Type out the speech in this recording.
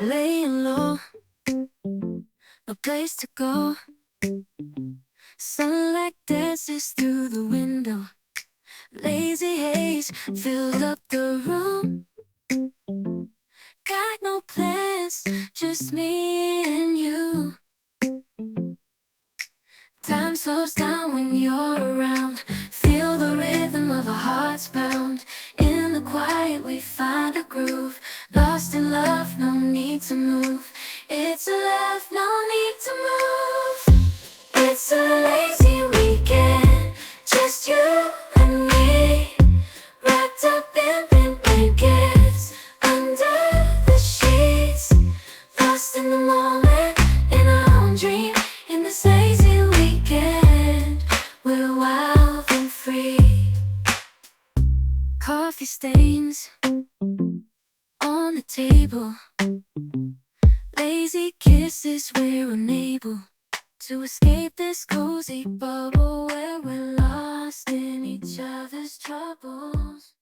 Laying low, no place to go. Sunlight dances through the window. Lazy haze filled up the room. Got no plans, just me and you. Time slows down when you're around. Feel the rhythm of our hearts pound. In the quiet we find a groove. Lost in love, no need to move. It's a love, no need to move. It's a lazy weekend, just you and me. Wrapped up in pink blankets, under the sheets. Lost in the moment, in our own dream. In this lazy weekend, we're wild and free. Coffee stains on the table. Lazy kisses, we're unable to escape this cozy bubble where we're lost in each other's troubles.